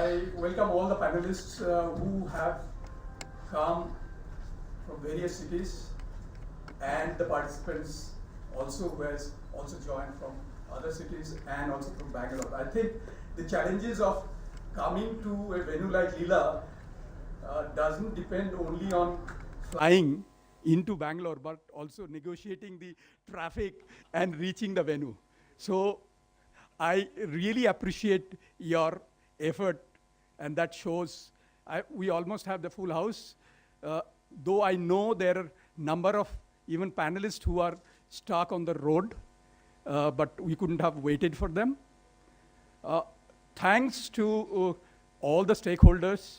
I welcome all the panelists who have come from various cities and the participants also who has also joined from other cities and also from Bangalore. I think the challenges of coming to a venue like Leela doesn't depend only on flying into Bangalore, but also negotiating the traffic and reaching the venue. So I really appreciate your effort, and that shows we almost have the full house. Though I know there are number of even panelists who are stuck on the road, but we couldn't have waited for them. Thanks to all the stakeholders,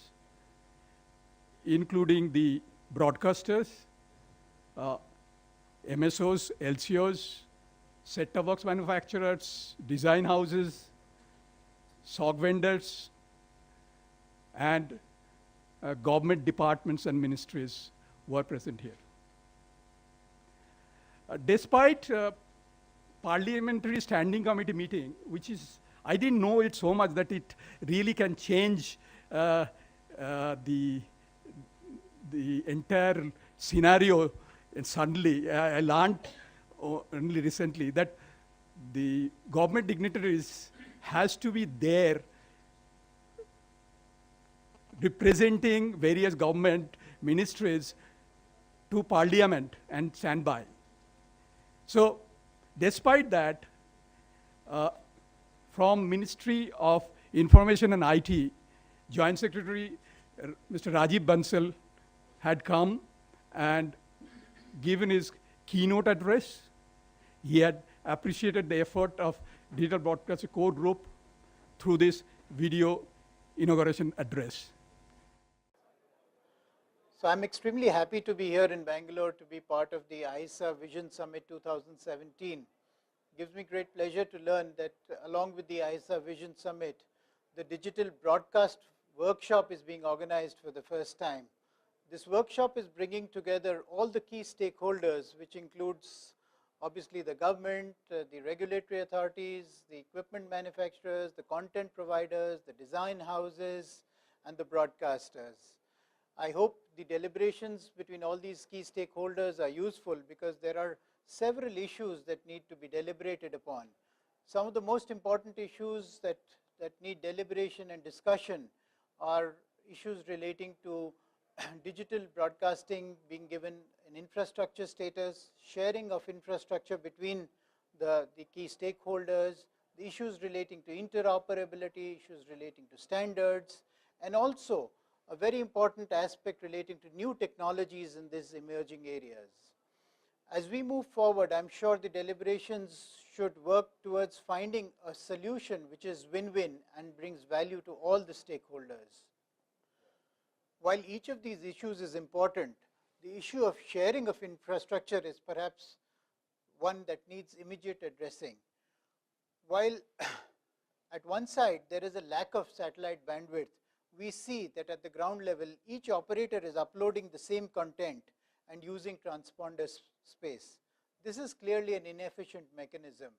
including the broadcasters, MSOs, LCOs, set-top box manufacturers, design houses, SOC vendors, and government departments and ministries were present here. Despite parliamentary standing committee meeting, which is, I didn't know it so much that it really can change the entire scenario, and suddenly I learned only recently that the government dignitaries has to be there representing various government ministries to parliament and stand by. So despite that, from Ministry of Information and IT, Joint Secretary Mr. Rajiv Bansal had come and given his keynote address. He had appreciated the effort of Digital Broadcasting Core Group through this video inauguration address. So I'm extremely happy to be here in Bangalore to be part of the ISA Vision Summit 2017. It gives me great pleasure to learn that along with the ISA Vision Summit, the Digital Broadcast Workshop is being organized for the first time. This workshop is bringing together all the key stakeholders, which includes obviously the government, the regulatory authorities, the equipment manufacturers, the content providers, the design houses, and the broadcasters. I hope the deliberations between all these key stakeholders are useful because there are several issues that need to be deliberated upon. Some of the most important issues that need deliberation and discussion are issues relating to digital broadcasting being given an infrastructure status, sharing of infrastructure between the key stakeholders, the issues relating to interoperability, issues relating to standards, and also a very important aspect relating to new technologies in these emerging areas. As we move forward, I'm sure the deliberations should work towards finding a solution which is win-win and brings value to all the stakeholders. While each of these issues is important, the issue of sharing of infrastructure is perhaps one that needs immediate addressing. While at one side there is a lack of satellite bandwidth, we see that at the ground level each operator is uploading the same content and using transponder space. This is clearly an inefficient mechanism,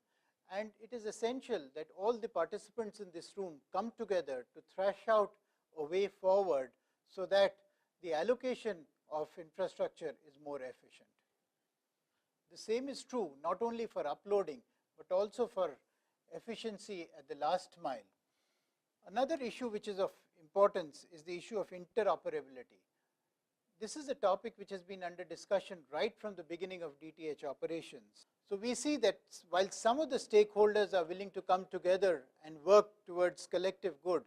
and it is essential that all the participants in this room come together to thrash out a way forward so that the allocation of infrastructure is more efficient. The same is true not only for uploading, but also for efficiency at the last mile. Another issue which is of importance is the issue of interoperability. This is a topic which has been under discussion right from the beginning of DTH operations. So we see that while some of the stakeholders are willing to come together and work towards collective good,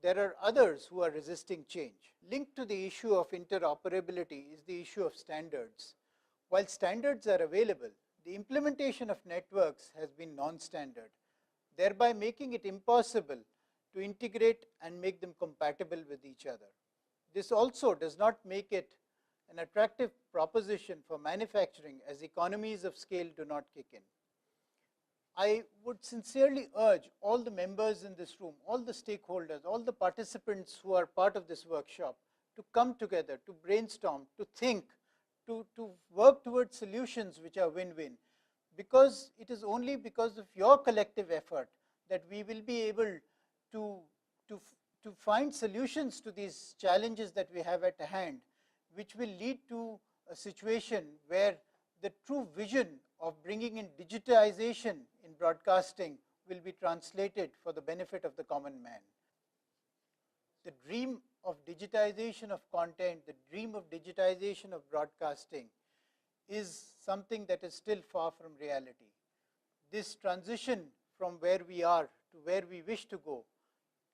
there are others who are resisting change. Linked to the issue of interoperability is the issue of standards. While standards are available, the implementation of networks has been non-standard, thereby making it impossible to integrate and make them compatible with each other. This also does not make it an attractive proposition for manufacturing as economies of scale do not kick in. I would sincerely urge all the members in this room, all the stakeholders, all the participants who are part of this workshop to come together, to brainstorm, to think, to work towards solutions which are win-win, because it is only because of your collective effort that we will be able to to find solutions to these challenges that we have at hand, which will lead to a situation where the true vision of bringing in digitization in broadcasting will be translated for the benefit of the common man. The dream of digitization of content, the dream of digitization of broadcasting is something that is still far from reality. This transition from where we are to where we wish to go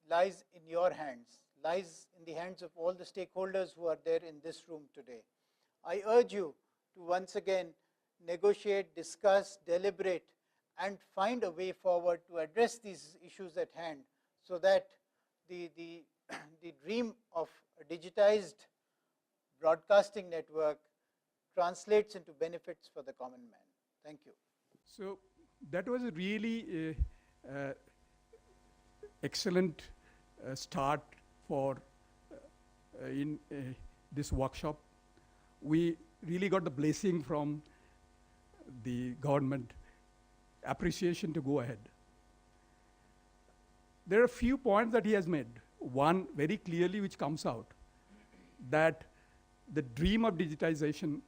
lies in your hands, lies in the hands of all the stakeholders who are there in this room today. I urge you to once again negotiate, discuss, deliberate, and find a way forward to address these issues at hand so that the dream of a digitized broadcasting network translates into benefits for the common man. Thank you. So that was a really excellent start for in this workshop. We really got the blessing from the government, appreciation to go ahead. There are a few points that he has made. One very clearly which comes out, that the dream of digitization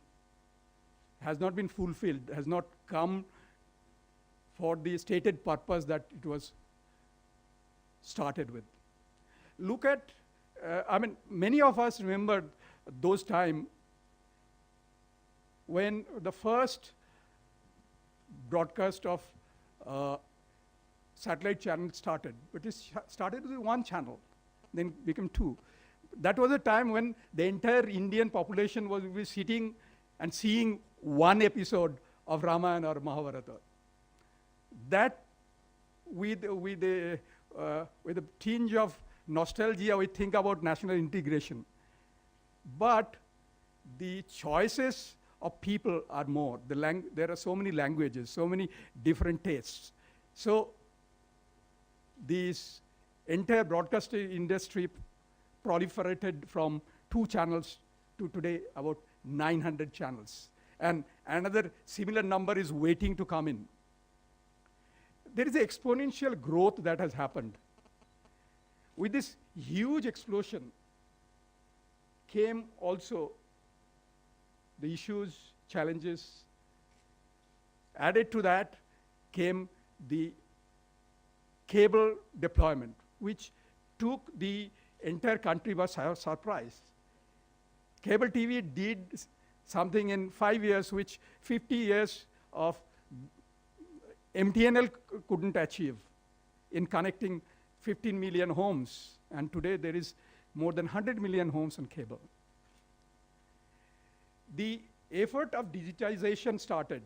has not been fulfilled, has not come for the stated purpose that it was started with. Look at, many of us remember those times when the first broadcast of satellite channel started. It started with one channel, then became two. That was a time when the entire Indian population was sitting and seeing one episode of Ramayana or Mahabharata. That with a tinge of nostalgia, we think about national integration. But the choices of people are more. There are so many languages, so many different tastes. So this entire broadcasting industry proliferated from 2 channels to today about 900 channels. And another similar number is waiting to come in. There is an exponential growth that has happened. With this huge explosion came also the issues, challenges. Added to that came the cable deployment, which took the entire country by surprise. Cable TV did something in 5 years which 50 years of MTNL couldn't achieve in connecting 15 million homes. And today there is more than 100 million homes on cable. The effort of digitization started.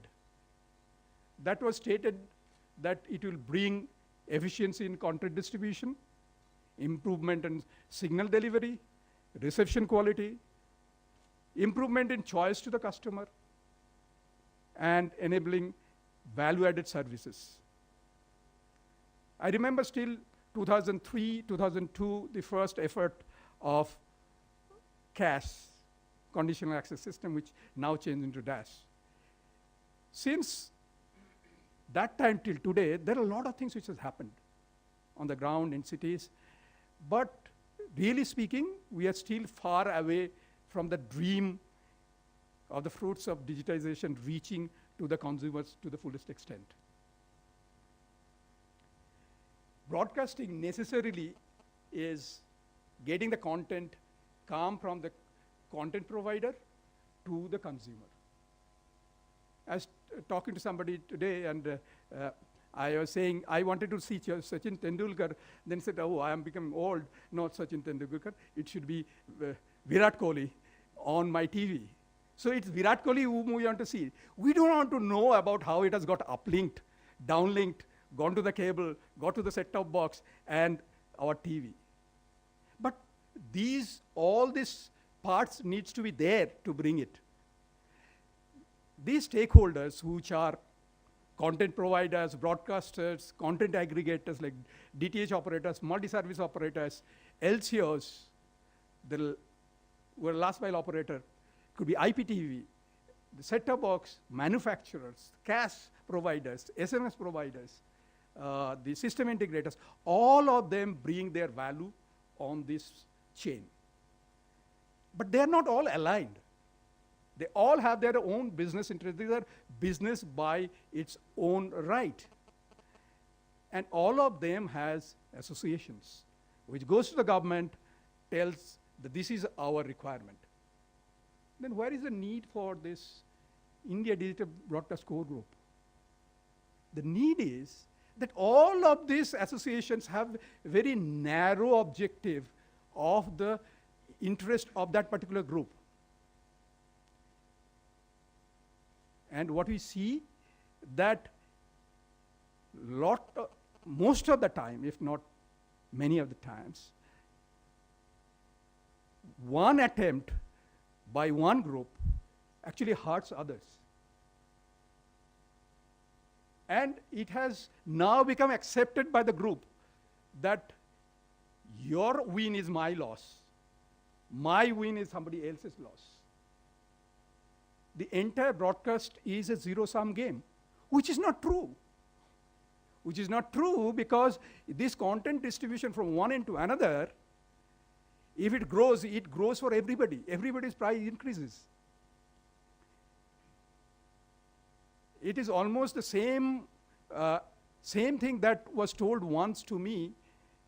That was stated that it will bring efficiency in content distribution, improvement in signal delivery, reception quality, improvement in choice to the customer, and enabling value-added services. I remember still 2003, 2002, the first effort of CAS, Conditional Access System, which now changed into DAS. Since that time till today, there are a lot of things which has happened on the ground in cities. But really speaking, we are still far away from the dream of the fruits of digitization reaching to the consumers to the fullest extent. Broadcasting necessarily is getting the content come from the content provider to the consumer. I was talking to somebody today, and I was saying I wanted to see Sachin Tendulkar, then said, oh, I am becoming old, not Sachin Tendulkar, it should be Virat Kohli on my TV. So it's Virat Kohli whom we want to see. We don't want to know about how it has got uplinked, downlinked, gone to the cable, got to the set-top box, and our TV. But all these parts needs to be there to bring it. These stakeholders, which are content providers, broadcasters, content aggregators like DTH operators, multi-service operators, LCOs, the last mile operator, could be IPTV, the set-top box manufacturers, CAS providers, SMS providers, the system integrators, all of them bring their value, on this chain. But they are not all aligned. They all have their own business interests. These are business by its own right. And all of them has associations, which goes to the government, tells that this is our requirement. Then where is the need for this India Digital Broadcast Core Group? The need is that all of these associations have a very narrow objective of the interest of that particular group. And what we see that most of the time, if not many of the times, one attempt by one group actually hurts others. And it has now become accepted by the group that your win is my loss. My win is somebody else's loss. The entire broadcast is a zero-sum game, which is not true. Which is not true because this content distribution from one end to another, if it grows for everybody. Everybody's price increases. It is almost the same thing that was told once to me.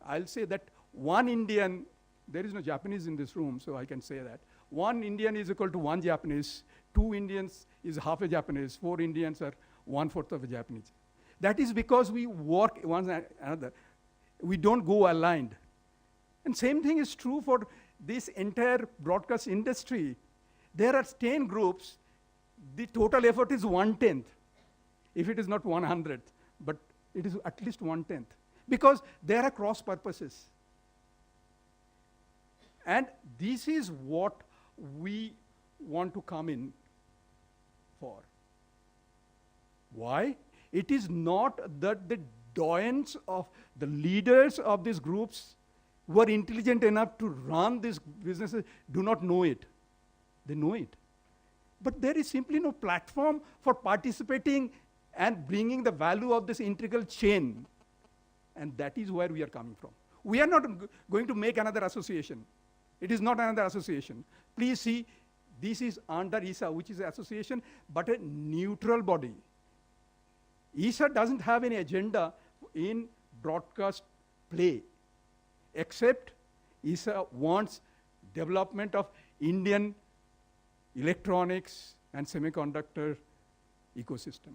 I'll say that one Indian, there is no Japanese in this room, so I can say that. One Indian is equal to one Japanese, 2 Indians is half a Japanese, 4 Indians are 1/4 of a Japanese. That is because we work one another. We don't go aligned. And same thing is true for this entire broadcast industry. There are 10 groups, the total effort is 1/10. If it is not 100th, but it is at least 1/10. Because there are cross purposes. And this is what we want to come in for. Why? It is not that the doyens of the leaders of these groups who are intelligent enough to run these businesses do not know it. They know it. But there is simply no platform for participating and bringing the value of this integral chain. And that is where we are coming from. We are not going to make another association. It is not another association. Please see, this is under ISA, which is an association, but a neutral body. ISA doesn't have any agenda in broadcast play, except ISA wants development of Indian electronics and semiconductor ecosystem,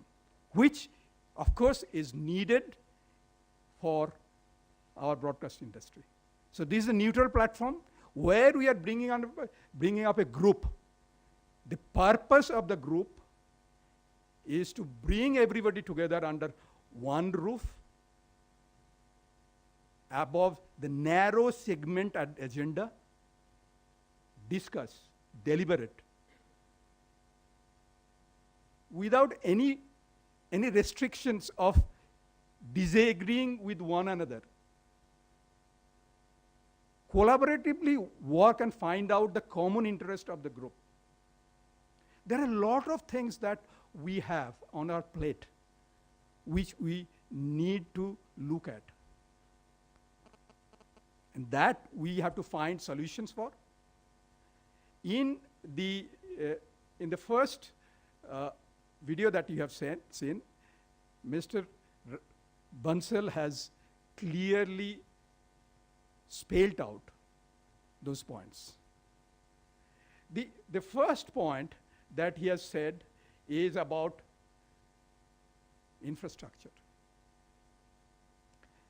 which of course is needed for our broadcast industry. So this is a neutral platform where we are bringing up a group. The purpose of the group is to bring everybody together under one roof above the narrow segment agenda, discuss, deliberate, without any restrictions of disagreeing with one another. Collaboratively work and find out the common interest of the group. There are a lot of things that we have on our plate which we need to look at. And that we have to find solutions for. In the first video that you have seen, Mr. Bansal has clearly spelled out those points. The first point that he has said is about infrastructure.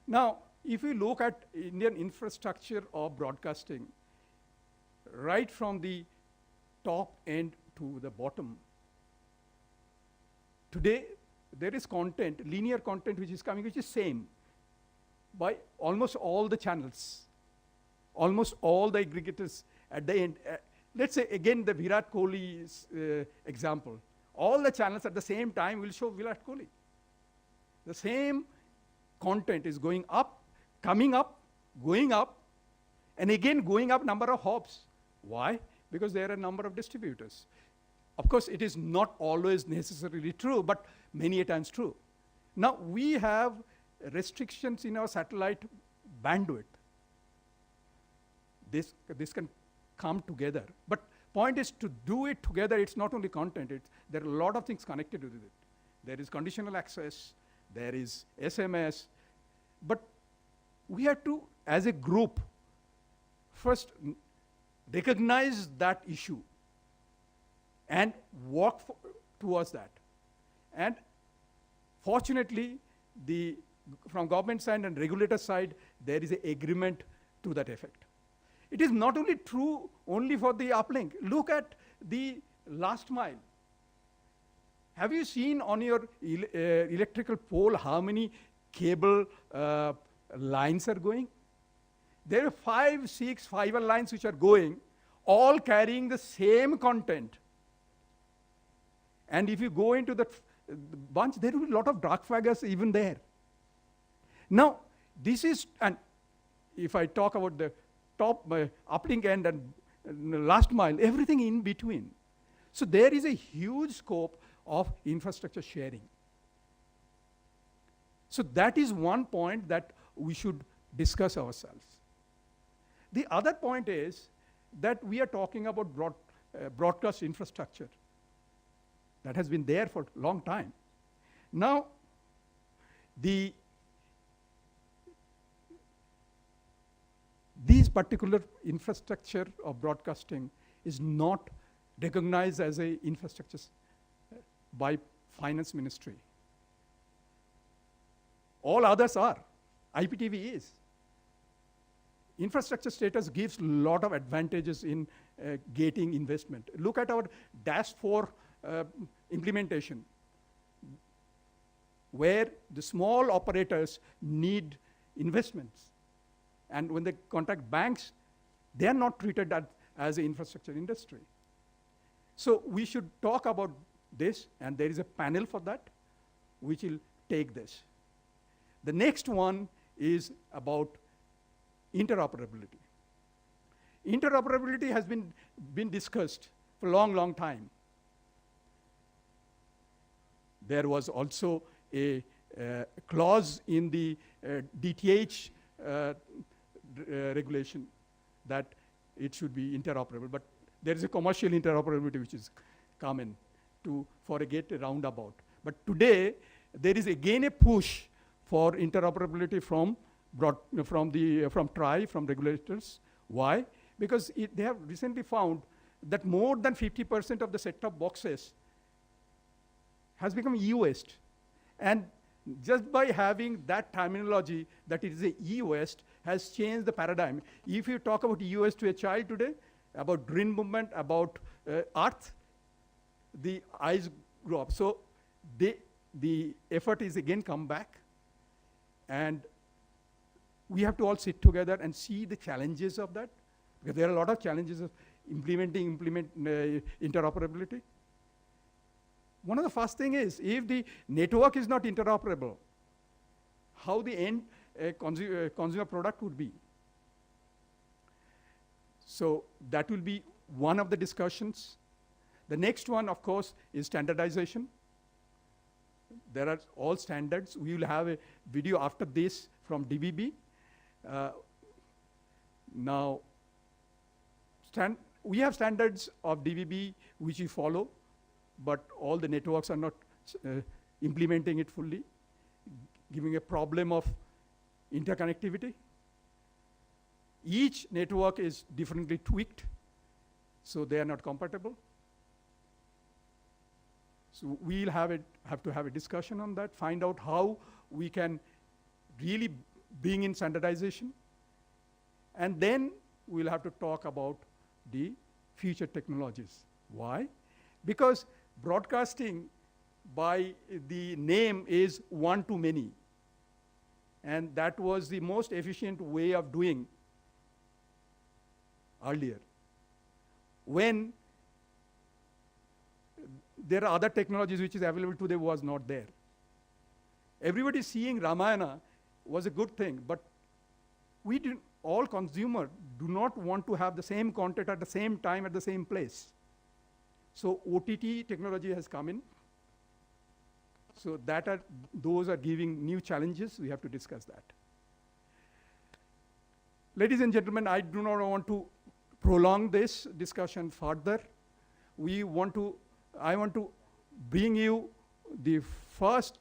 Now, if we look at Indian infrastructure of broadcasting, right from the top end to the bottom, today there is content, linear content which is coming, which is same by almost all the channels, almost all the aggregators at the end. Let's say again the Virat Kohli's example. All the channels at the same time will show Virat Kohli. The same content is going up, coming up, going up, and again going up number of hops. Why? Because there are a number of distributors. Of course, it is not always necessarily true, but many a times true. Now, we have restrictions in our satellite bandwidth. this can come together. But point is to do it together, it's not only content, there are a lot of things connected with it. There is conditional access, there is SMS, but we have to, as a group, first recognize that issue and work towards that. And fortunately, from government side and regulator side, there is an agreement to that effect. It is not only true only for the uplink. Look at the last mile. Have you seen on your electrical pole how many cable lines are going? There are 5, 6 fiber lines which are going, all carrying the same content. And if you go into the bunch, there will be a lot of dark flaggers even there. Now, this is, and if I talk about the top uplink end and last mile, everything in between. So there is a huge scope of infrastructure sharing. So that is one point that we should discuss ourselves. The other point is that we are talking about broadcast infrastructure that has been there for a long time. Now, this particular infrastructure of broadcasting is not recognized as an infrastructure by finance ministry. All others are. IPTV is. Infrastructure status gives a lot of advantages in getting investment. Look at our DAS 4 implementation, where the small operators need investments. And when they contact banks, they are not treated as an infrastructure industry. So we should talk about this, and there is a panel for that, which will take this. The next one is about interoperability. Interoperability has been discussed for a long, long time. There was also a clause in the DTH regulation that it should be interoperable, but there is a commercial interoperability which is common for a gate roundabout. But today, there is again a push for interoperability from TRAI, from regulators. Why? Because they have recently found that more than 50% of the set-top boxes has become e-waste. And just by having that terminology, that it is a e-waste, has changed the paradigm. If you talk about e-waste to a child today, about green movement, about earth, the eyes grow up. So the effort is again come back, and we have to all sit together and see the challenges of that, because there are a lot of challenges of implementing interoperability. One of the first thing is, if the network is not interoperable, how the end consumer product would be. So that will be one of the discussions. The next one, of course, is standardization. There are all standards. We will have a video after this from DBB. Now, we have standards of DBB which we follow, but all the networks are not implementing it fully, giving a problem of interconnectivity. Each network is differently tweaked, so they are not compatible. So we'll have to have a discussion on that, find out how we can really bring in standardization. And then we'll have to talk about the future technologies. Why? Because broadcasting by the name is one to many. And that was the most efficient way of doing earlier. When there are other technologies which is available today was not there. Everybody seeing Ramayana was a good thing, but all consumers do not want to have the same content at the same time at the same place. So OTT technology has come in. So those are giving new challenges. We have to discuss that. Ladies and gentlemen, I do not want to prolong this discussion further. I want to bring you the first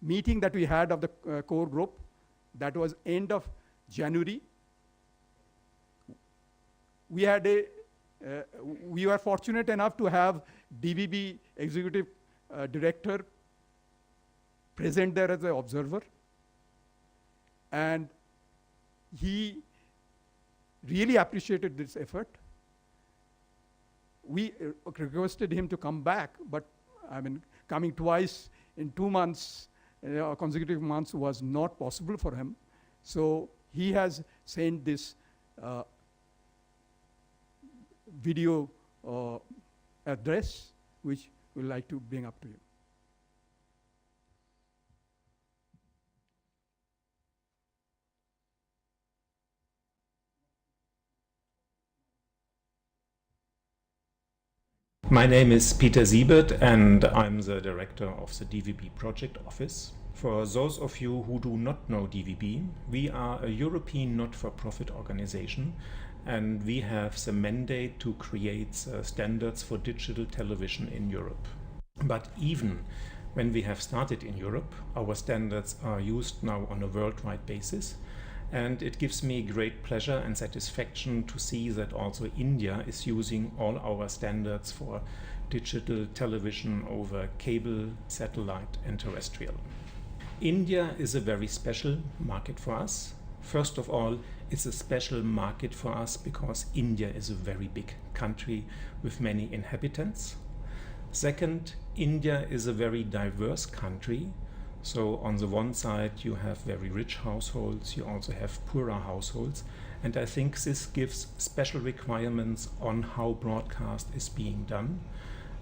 meeting that we had of the core group. That was end of January. We were fortunate enough to have DVB executive director present there as an observer. And he really appreciated this effort. We requested him to come back, but I mean, coming twice in 2 months, consecutive months was not possible for him. So he has sent this video address, which we'd like to bring up to you. My name is Peter Siebert, and I'm the director of the DVB project office. For those of you who do not know DVB, we are a European not-for-profit organization, and we have the mandate to create standards for digital television in Europe. But even when we have started in Europe, our standards are used now on a worldwide basis. And it gives me great pleasure and satisfaction to see that also India is using all our standards for digital television over cable, satellite, and terrestrial. India is a very special market for us. First of all, it's a special market for us because India is a very big country with many inhabitants. Second, India is a very diverse country. So on the one side, you have very rich households, you also have poorer households, and I think this gives special requirements on how broadcast is being done.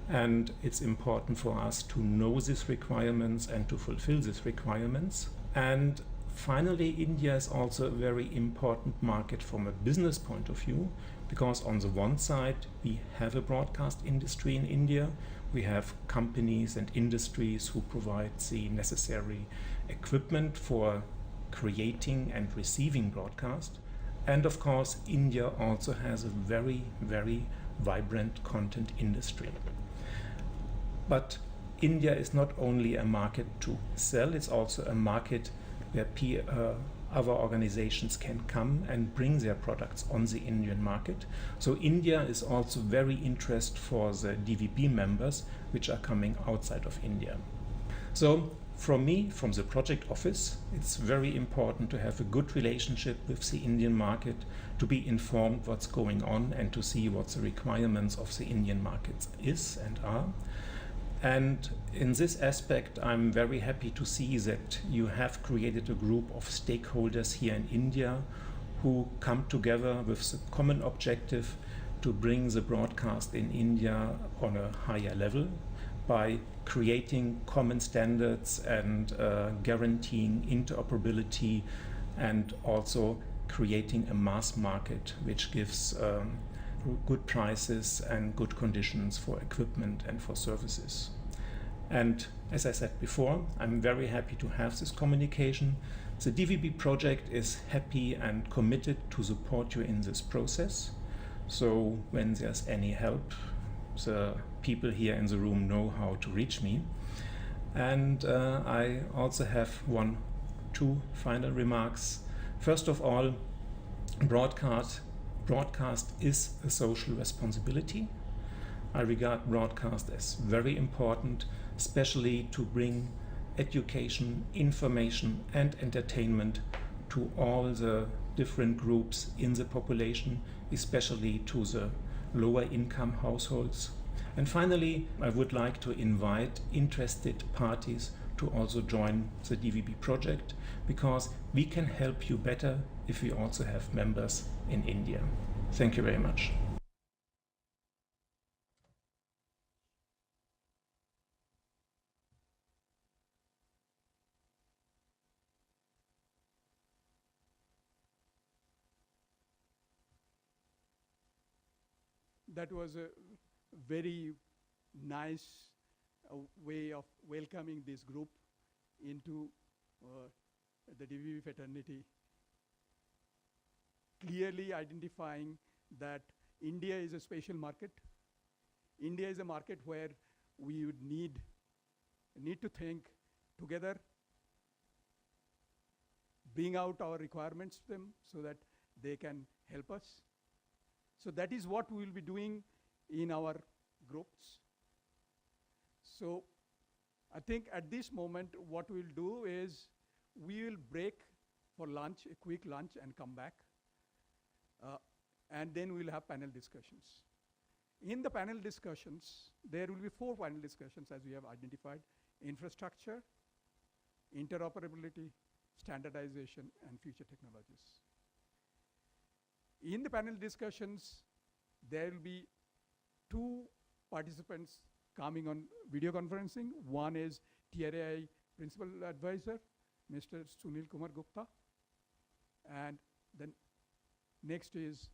And it's important for us to know these requirements and to fulfill these requirements. And finally, India is also a very important market from a business point of view, because on the one side, we have a broadcast industry in India. We have companies and industries who provide the necessary equipment for creating and receiving broadcast. And of course, India also has a very, very vibrant content industry. But India is not only a market to sell, it's also a market where other organizations can come and bring their products on the Indian market. So India is also very interested for the DVB members which are coming outside of India. So from me, from the project office, it's very important to have a good relationship with the Indian market, to be informed what's going on and to see what the requirements of the Indian markets is and are. And in this aspect, I'm very happy to see that you have created a group of stakeholders here in India who come together with the common objective to bring the broadcast in India on a higher level by creating common standards and guaranteeing interoperability, and also creating a mass market which gives good prices and good conditions for equipment and for services. And as I said before, I'm very happy to have this communication. The DVB project is happy and committed to support you in this process. So when there's any help, the people here in the room know how to reach me. And I also have two final remarks. First of all, broadcast is a social responsibility. I regard broadcast as very important, especially to bring education, information, and entertainment to all the different groups in the population, especially to the lower income households. And finally, I would like to invite interested parties to also join the DVB project, because we can help you better if we also have members in India. Thank you very much. That was a very nice way of welcoming this group into the DVB fraternity. clearly identifying that India is a special market. India is a market where we would need to think together, bring out our requirements to them so that they can help us. So that is what we will be doing in our groups. So I think at this moment what we'll do is we will break for lunch, a quick lunch, and come back. And then we'll have panel discussions. In the panel discussions, there will be 4 panel discussions as we have identified: infrastructure, interoperability, standardization, and future technologies. In the panel discussions, there will be 2 participants coming on video conferencing. One is TRAI Principal Advisor, Mr. Sunil Kumar Gupta, and then next is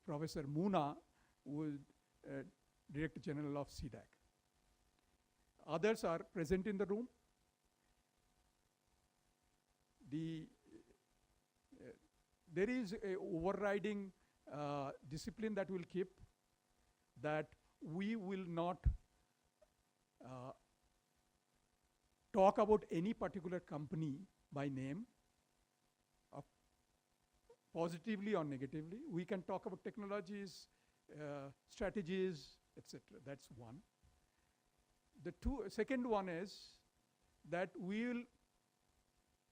Professor Moona, who is Director General of CDAC. Others are present in the room. There is a overriding discipline that we'll keep, that we will not talk about any particular company by name, positively or negatively. We can talk about technologies, strategies, etc. That's one. The second one is that we will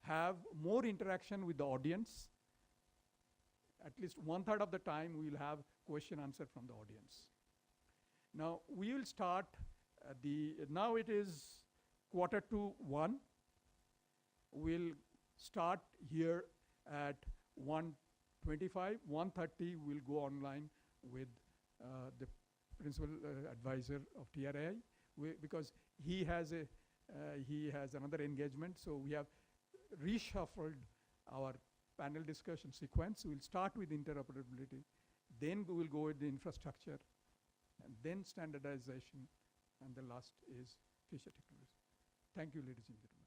have more interaction with the audience. At least 1/3 of the time we will have question answer from the audience. Now we will start now it is 1:45. We'll start here at 1:25. 1:30 we'll go online with the principal advisor of TRAI, because he has another engagement. So we have reshuffled our panel discussion sequence. We'll start with interoperability, then we will go with the infrastructure, and then standardization, and the last is future technology. Thank you, ladies and gentlemen.